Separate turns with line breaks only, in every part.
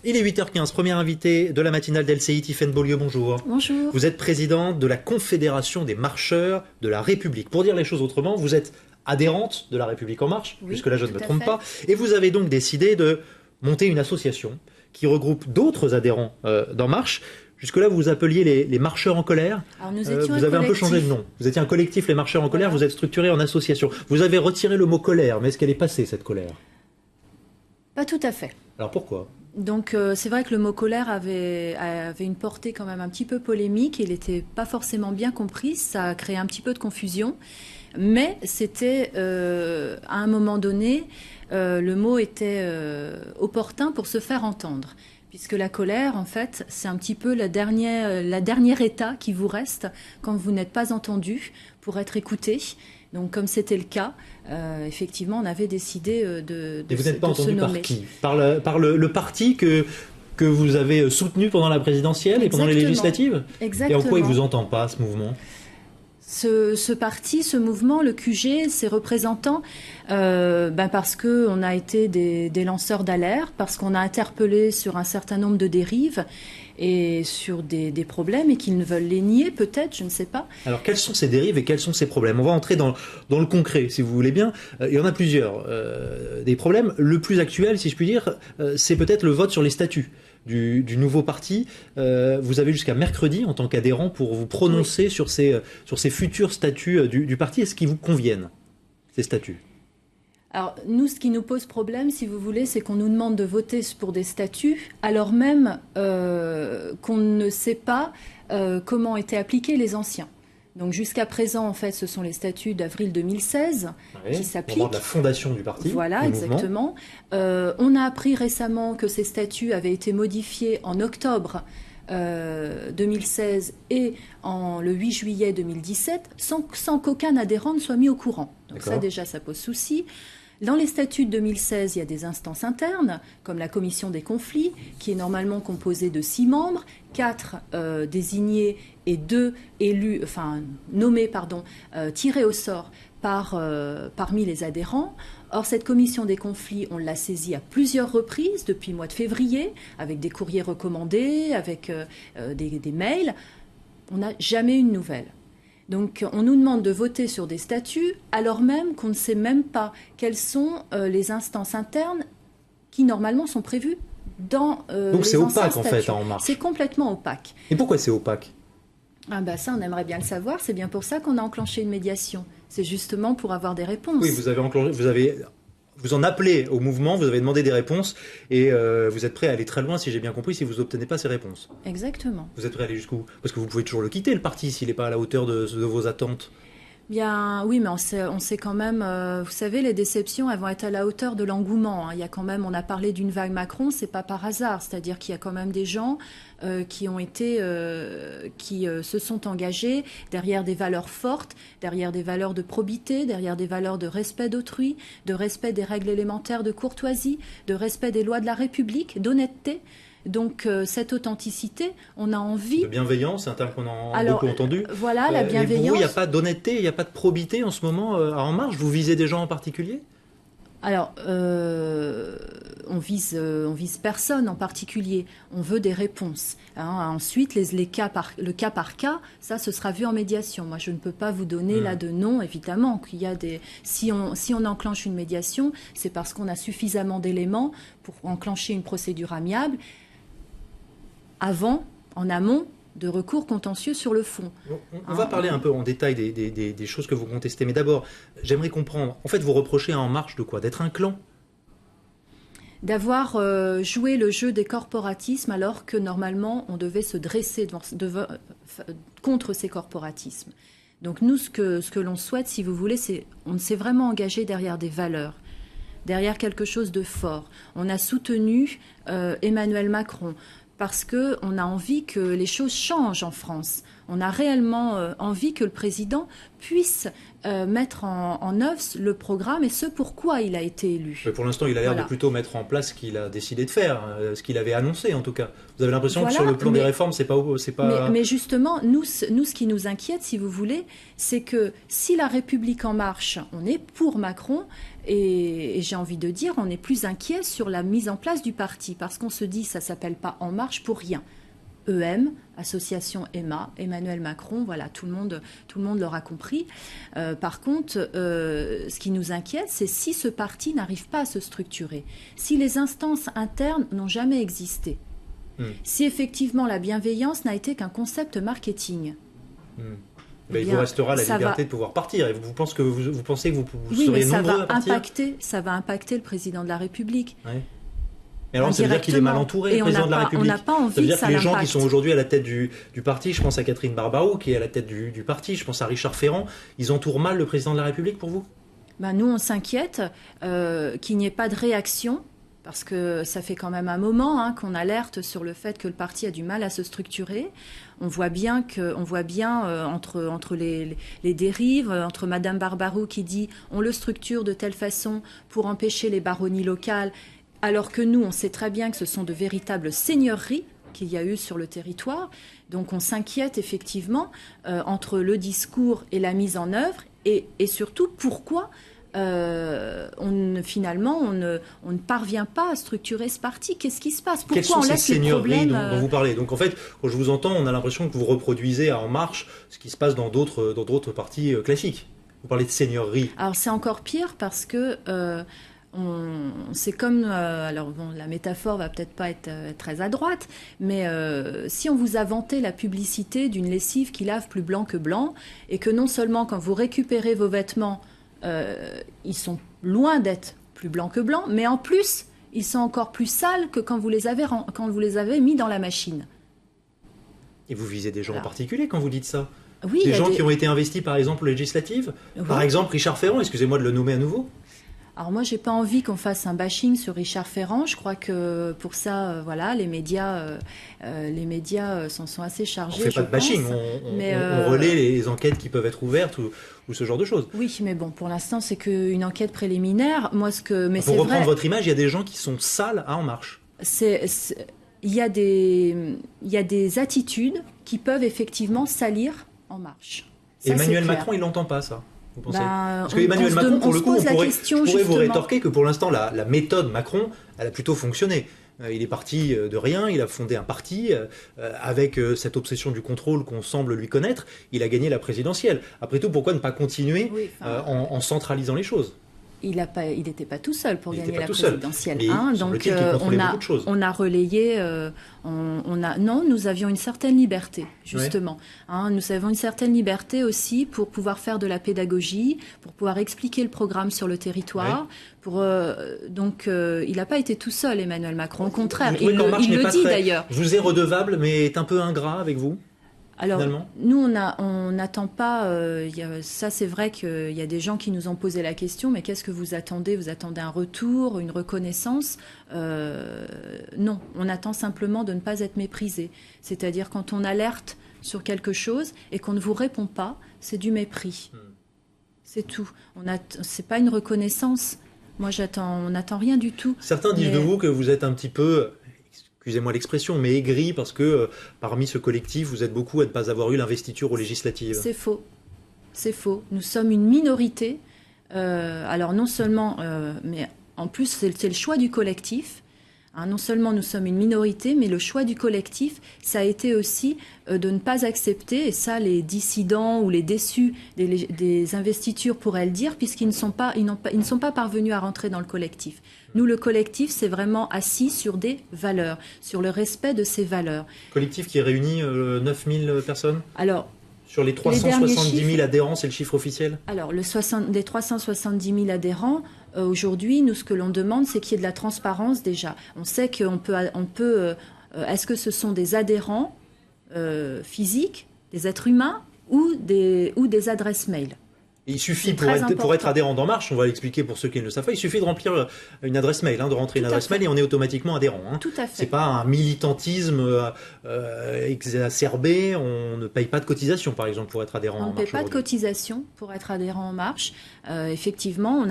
Il est 8h15, premier invité de la matinale d'LCI, Tiffaine Beaulieu, bonjour.
Bonjour.
Vous êtes présidente de la Confédération des marcheurs de la République. Pour dire les choses autrement, vous êtes adhérente de la République En Marche,
Oui,
jusque-là je ne me trompe
fait.
pas, et vous avez donc décidé de monter une association qui regroupe d'autres adhérents d'En Marche. Jusque-là, vous vous appeliez les marcheurs en colère.
Alors nous étions
vous avez un peu
collectif.
changé de nom. Vous étiez un collectif, les marcheurs en colère,
Voilà.
vous êtes structuré en association. Vous avez retiré le mot colère, mais est-ce qu'elle est passée, cette colère?
Pas tout à fait.
Alors pourquoi?
Donc c'est vrai que le mot colère avait une portée quand même un petit peu polémique. Il n'était pas forcément bien compris. Ça a créé un petit peu de confusion. Mais c'était à un moment donné, le mot était opportun pour se faire entendre. Puisque la colère, en fait, c'est un petit peu la dernière état qui vous reste quand vous n'êtes pas entendu pour être écouté. Donc, comme c'était le cas, effectivement, on avait décidé de
Et vous n'êtes pas
de se
entendu par
nommer.
qui? Par le parti que vous avez soutenu pendant la présidentielle et pendant les
Exactement.
législatives?
Exactement.
Et en quoi il vous entend pas, ce mouvement?
Ce parti, ce mouvement, le QG, ses représentants, parce qu'on a été des lanceurs d'alerte, parce qu'on a interpellé sur un certain nombre de dérives et sur des problèmes et qu'ils ne veulent les nier, peut-être, je ne sais pas.
Alors, quelles sont ces dérives et quels sont ces problèmes? On va entrer dans le concret, si vous voulez bien. Il y en a plusieurs. Des problèmes. Le plus actuel, si je puis dire, c'est peut-être le vote sur les statuts du nouveau parti. Vous avez jusqu'à mercredi, en tant qu'adhérent, pour vous prononcer
Oui.
sur ces futurs statuts du parti. Est-ce qu'ils vous conviennent, ces statuts?
Alors, nous, ce qui nous pose problème, si vous voulez, c'est qu'on nous demande de voter pour des statuts, alors même qu'on ne sait pas comment étaient appliqués les anciens. Donc, jusqu'à présent, en fait, ce sont les statuts d'avril 2016 qui s'appliquent.
Au moment de la fondation du parti.
Voilà,
du mouvement.
exactement. On a appris récemment que ces statuts avaient été modifiés en octobre 2016 et le 8 juillet 2017 sans qu'aucun adhérent ne soit mis au courant. Donc ça déjà, ça pose souci. Dans les statuts de 2016, il y a des instances internes, comme la commission des conflits, qui est normalement composée de 6 membres, 4 désignés et 2 élus, nommés, tirés au sort parmi les adhérents. Or, cette commission des conflits, on l'a saisie à plusieurs reprises depuis le mois de février, avec des courriers recommandés, avec des mails. On n'a jamais eu de nouvelles. Donc, on nous demande de voter sur des statuts, alors même qu'on ne sait même pas quelles sont les instances internes qui, normalement, sont prévues dans
Donc, c'est
les anciens
opaque, en fait,
statuts.
En Marche.
C'est complètement opaque.
Et pourquoi c'est opaque?
Ça, on aimerait bien le savoir. C'est bien pour ça qu'on a enclenché une médiation. C'est justement pour avoir des réponses.
Oui, vous en appelez au mouvement, vous avez demandé des réponses et vous êtes prêt à aller très loin, si j'ai bien compris, si vous n'obtenez pas ces réponses.
Exactement.
Vous êtes prêt à aller jusqu'où? Parce que vous pouvez toujours le quitter, le parti, s'il n'est pas à la hauteur de vos attentes.
Bien, oui, mais on sait quand même, vous savez, les déceptions, elles vont être à la hauteur de l'engouement. Il y a quand même, on a parlé d'une vague Macron, c'est pas par hasard. C'est-à-dire qu'il y a quand même des gens qui se sont engagés derrière des valeurs fortes, derrière des valeurs de probité, derrière des valeurs de respect d'autrui, de respect des règles élémentaires de courtoisie, de respect des lois de la République, d'honnêteté. Donc cette authenticité, on a envie...
De bienveillance, c'est un terme qu'on a beaucoup entendu.
Voilà, la bienveillance.
Et pour vous, il n'y a pas d'honnêteté, il n'y a pas de probité en ce moment à En Marche? Vous visez des gens en particulier?
Alors, on vise personne en particulier. On veut des réponses. Ensuite, le cas par cas, ça, ce sera vu en médiation. Moi, je ne peux pas vous donner là de nom, évidemment. Qu'il y a si on enclenche une médiation, c'est parce qu'on a suffisamment d'éléments pour enclencher une procédure amiable en amont, de recours contentieux sur le fond.
On va parler un peu en détail des choses que vous contestez. Mais d'abord, j'aimerais comprendre. En fait, vous reprochez à En Marche de quoi? D'être un clan?
D'avoir joué le jeu des corporatismes alors que normalement on devait se dresser contre ces corporatismes. Donc nous, ce que l'on souhaite, si vous voulez, c'est on s'est vraiment engagé derrière des valeurs, derrière quelque chose de fort. On a soutenu Emmanuel Macron parce qu'on a envie que les choses changent en France. On a réellement envie que le président puisse mettre en œuvre le programme et ce pourquoi il a été élu.
Mais pour l'instant, il a l'air de plutôt mettre en place ce qu'il a décidé de faire, ce qu'il avait annoncé en tout cas. Vous avez l'impression que sur le plan des réformes, c'est pas...
Mais justement, nous, ce qui nous inquiète, si vous voulez, c'est que si la République en marche, on est pour Macron, et j'ai envie de dire, on est plus inquiet sur la mise en place du parti, parce qu'on se dit, ça s'appelle pas En Marche pour rien. EM, association Emma, Emmanuel Macron, voilà, tout le monde l'aura compris. Par contre, ce qui nous inquiète, c'est si ce parti n'arrive pas à se structurer, si les instances internes n'ont jamais existé, si effectivement la bienveillance n'a été qu'un concept marketing.
Mais il vous restera la liberté de pouvoir partir. Et vous pensez que vous seriez nombreux à partir ?
Ça va impacter le président de la République.
Ouais. Et alors, ça veut dire qu'il est mal entouré, le président de la République.
On n'a pas envie
ça veut dire
que
les gens qui sont aujourd'hui à la tête du parti, je pense à Catherine Barbaroux, qui est à la tête du parti, je pense à Richard Ferrand, ils entourent mal le président de la République pour vous ?
Nous, on s'inquiète qu'il n'y ait pas de réaction, parce que ça fait quand même un moment qu'on alerte sur le fait que le parti a du mal à se structurer. On voit bien entre les dérives, entre Madame Barbaroux qui dit on le structure de telle façon pour empêcher les baronnies locales, alors que nous, on sait très bien que ce sont de véritables seigneuries qu'il y a eu sur le territoire. Donc on s'inquiète effectivement entre le discours et la mise en œuvre, et surtout pourquoi finalement on ne parvient pas à structurer ce parti. Qu'est-ce qui se passe ? Pourquoi on laisse les problèmes
dont vous parlez ? Donc en fait, quand je vous entends, on a l'impression que vous reproduisez à En Marche ce qui se passe dans d'autres partis classiques. Vous parlez de seigneurie.
Alors c'est encore pire parce que c'est comme, alors bon, la métaphore va peut-être pas être très à droite, mais si on vous a vanté la publicité d'une lessive qui lave plus blanc que blanc, et que non seulement quand vous récupérez vos vêtements, ils sont loin d'être plus blancs que blancs, mais en plus, ils sont encore plus sales que quand vous les avez mis dans la machine.
Et vous visez des gens en particulier quand vous dites ça ?
Oui,
des gens qui ont été investis par exemple aux législatives ? Oui. Par exemple Richard Ferrand, excusez-moi de le nommer à nouveau.
Alors moi, j'ai pas envie qu'on fasse un bashing sur Richard Ferrand. Je crois que pour ça, voilà, les médias s'en sont assez chargés.
On fait pas de bashing, on relaie les enquêtes qui peuvent être ouvertes ou ce genre de choses.
Oui, mais bon, pour l'instant, c'est qu'une enquête préliminaire. Moi,
pour reprendre votre image, il y a des gens qui sont sales à En Marche.
Il y a des attitudes qui peuvent effectivement salir En Marche.
Ça, Emmanuel Macron, il n'entend pas ça. Vous pensez ? Parce que Emmanuel Macron, pour le coup, je pourrais vous rétorquer que pour l'instant, la méthode Macron, elle a plutôt fonctionné. Il est parti de rien, il a fondé un parti avec cette obsession du contrôle qu'on semble lui connaître. Il a gagné la présidentielle. Après tout, pourquoi ne pas continuer en centralisant les choses ?
Il n'était pas tout seul pour gagner la présidentielle.
Donc
on a relayé, non, nous avions une certaine liberté, justement. Ouais. Nous avons une certaine liberté aussi pour pouvoir faire de la pédagogie, pour pouvoir expliquer le programme sur le territoire. Ouais. Donc il n'a pas été tout seul, Emmanuel Macron. Au contraire, il le dit d'ailleurs.
Je vous ai redevable, mais est un peu ingrat avec vous.
Alors,
finalement.
Nous, on n'attend pas... ça, c'est vrai qu'il y a des gens qui nous ont posé la question, mais qu'est-ce que vous attendez ? Vous attendez un retour, une reconnaissance ? Non, on attend simplement de ne pas être méprisé. C'est-à-dire quand on alerte sur quelque chose et qu'on ne vous répond pas, c'est du mépris. C'est tout. C'est pas une reconnaissance. Moi, on n'attend rien du tout.
Certains disent de vous que vous êtes un petit peu... excusez-moi l'expression, mais aigri parce que parmi ce collectif, vous êtes beaucoup à ne pas avoir eu l'investiture aux législatives.
C'est faux. C'est faux. Nous sommes une minorité. Alors non seulement, mais en plus c'est le choix du collectif. Non seulement nous sommes une minorité, mais le choix du collectif, ça a été aussi de ne pas accepter, et ça les dissidents ou les déçus des investitures pourraient le dire, puisqu'ils ne sont pas parvenus à rentrer dans le collectif. Nous, le collectif, c'est vraiment assis sur des valeurs, sur le respect de ces valeurs.
Collectif qui réunit 9000 personnes ?
Alors,
sur les 370 000 adhérents, c'est le chiffre officiel ?
Alors, les 370 000 adhérents, aujourd'hui, nous, ce que l'on demande, c'est qu'il y ait de la transparence déjà. On sait qu'on peut est-ce que ce sont des adhérents physiques, des êtres humains ou des adresses mail ?
Il suffit pour être adhérent d'En Marche, on va l'expliquer pour ceux qui ne le savent pas, il suffit de remplir une adresse mail, de rentrer une adresse mail et on est automatiquement adhérent.
Tout à fait.
C'est pas un militantisme exacerbé, on ne paye pas de cotisation par exemple pour être adhérent En Marche.
On ne paye pas de cotisation pour être adhérent En Marche. Effectivement,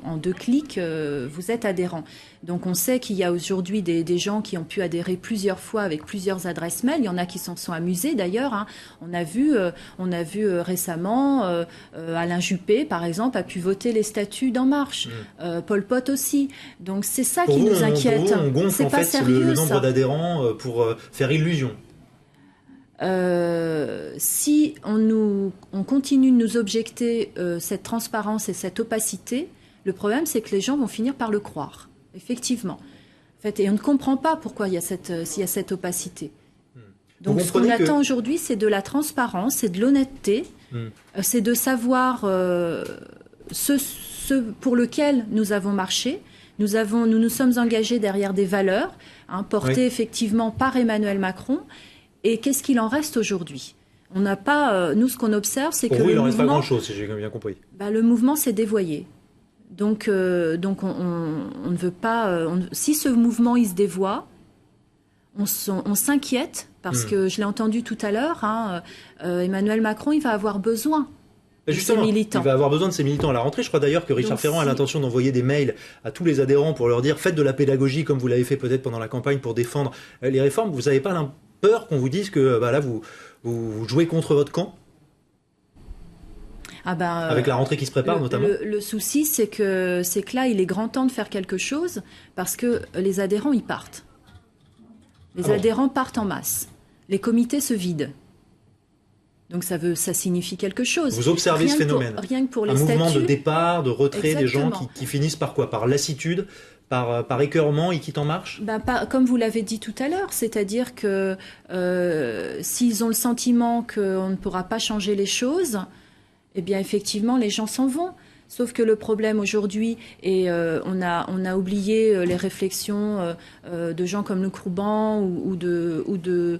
en 2 clics, vous êtes adhérent. Donc on sait qu'il y a aujourd'hui des gens qui ont pu adhérer plusieurs fois avec plusieurs adresses mail. Il y en a qui s'en sont amusés d'ailleurs. On a vu récemment Alain Juppé, par exemple, a pu voter les statuts d'En Marche. Pol Pot aussi. Donc c'est ça qui nous inquiète.
Pour vous, on gonfle en fait
sérieux,
le nombre d'adhérents pour faire illusion.
Si on continue de nous objecter cette transparence et cette opacité, le problème c'est que les gens vont finir par le croire. Effectivement. En fait, et on ne comprend pas pourquoi il y a cette opacité. Donc ce qu'on attend aujourd'hui, c'est de la transparence, c'est de l'honnêteté, c'est de savoir ce pour lequel nous avons marché. Nous nous sommes engagés derrière des valeurs portées effectivement par Emmanuel Macron. Et qu'est-ce qu'il en reste aujourd'hui? On n'a pas. Nous, ce qu'on observe, c'est que
il n'en reste pas grand-chose, si j'ai bien compris.
Le mouvement s'est dévoyé. Donc on ne veut pas. Si ce mouvement il se dévoie, on s'inquiète parce que je l'ai entendu tout à l'heure. Emmanuel Macron, il va avoir besoin.
Justement, il va avoir besoin de ses militants à la rentrée. Je crois d'ailleurs que Richard Ferrand a l'intention d'envoyer des mails à tous les adhérents pour leur dire faites de la pédagogie comme vous l'avez fait peut-être pendant la campagne pour défendre les réformes. Vous n'avez pas peur qu'on vous dise que là vous jouez contre votre camp? Avec la rentrée qui se prépare notamment.
Le souci, c'est que là, il est grand temps de faire quelque chose parce que les adhérents, ils partent. Les adhérents partent en masse. Les comités se vident. Donc ça signifie quelque chose.
Vous observez ce phénomène.
Rien que pour les
statuts. Un mouvement de départ, de retrait
Exactement.
des gens qui finissent par quoi? Par lassitude, par écœurement, ils quittent En Marche?
Comme vous l'avez dit tout à l'heure, c'est-à-dire que s'ils ont le sentiment qu'on ne pourra pas changer les choses, eh bien effectivement les gens s'en vont. Sauf que le problème aujourd'hui, et on a oublié les réflexions de gens comme Le Crouban ou de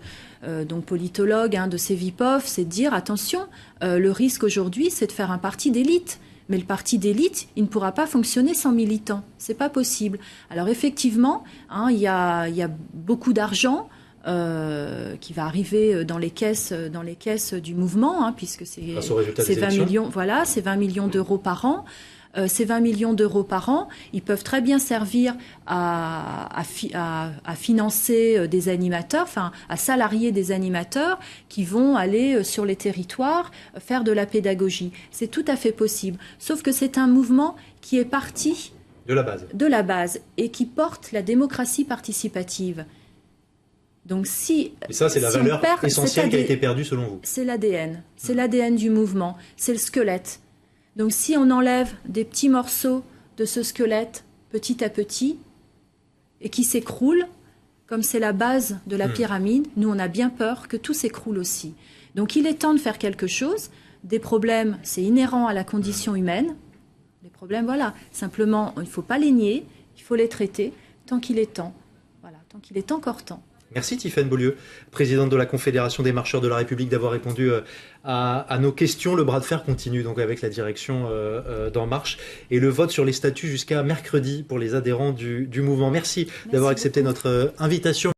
donc politologues, de Cevipof, c'est de dire attention, le risque aujourd'hui, c'est de faire un parti d'élite. Mais le parti d'élite, il ne pourra pas fonctionner sans militants. C'est pas possible. Alors effectivement, il y a beaucoup d'argent qui va arriver dans les caisses du mouvement, puisque c'est 20 millions. Voilà, c'est 20 millions d'euros par an. Ces 20 millions d'euros par an, ils peuvent très bien servir à financer des animateurs, à salarier des animateurs qui vont aller sur les territoires faire de la pédagogie. C'est tout à fait possible. Sauf que c'est un mouvement qui est parti
de la base
et qui porte la démocratie participative. Donc et
ça, c'est la valeur essentielle qui a été perdue selon vous.
C'est l'ADN. C'est l'ADN du mouvement. C'est le squelette. Donc si on enlève des petits morceaux de ce squelette petit à petit et qui s'écroule, comme c'est la base de la pyramide, nous on a bien peur que tout s'écroule aussi. Donc il est temps de faire quelque chose. Des problèmes, c'est inhérent à la condition humaine. Les problèmes, voilà. Simplement, il ne faut pas les nier, il faut les traiter tant qu'il est temps. Voilà, tant qu'il est encore temps.
Merci Tiffaine Beaulieu, présidente de la Confédération des marcheurs de la République, d'avoir répondu à nos questions. Le bras de fer continue donc avec la direction d'En Marche et le vote sur les statuts jusqu'à mercredi pour les adhérents du mouvement. Merci d'avoir accepté notre invitation.